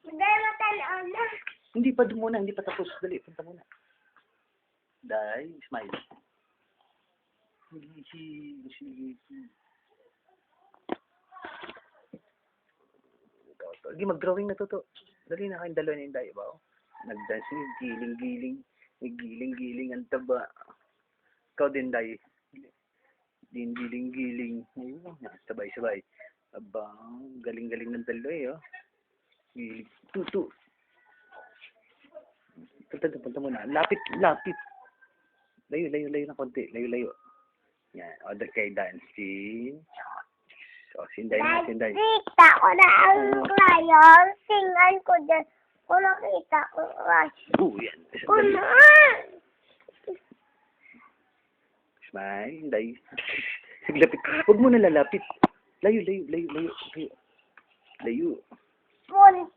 Dahil matanaw na. Hindi pa muna, hindi pa tapos. Dali, punta muna. Day, smile. Sige. Hindi, mag-drawing na to. Dali na kayong dalawa na yung day, ba? Nag-dance, giling-giling, ang taba. Ikaw din, day. Giling-giling. Ayun, sabay-sabay. Aba, galing-galing ng dalawa oh. Giling. Tutu. Punta muna. Lapit. Layo na konti. Layo. Yan. O, kay dancing. O, sinday. Nakita ko na ang crayon. Tingnan ko dyan. Kung nakita ko Yan. Kumaan! Smile. Day. Siglapit. Huwag mo na lalapit. Layo. Punta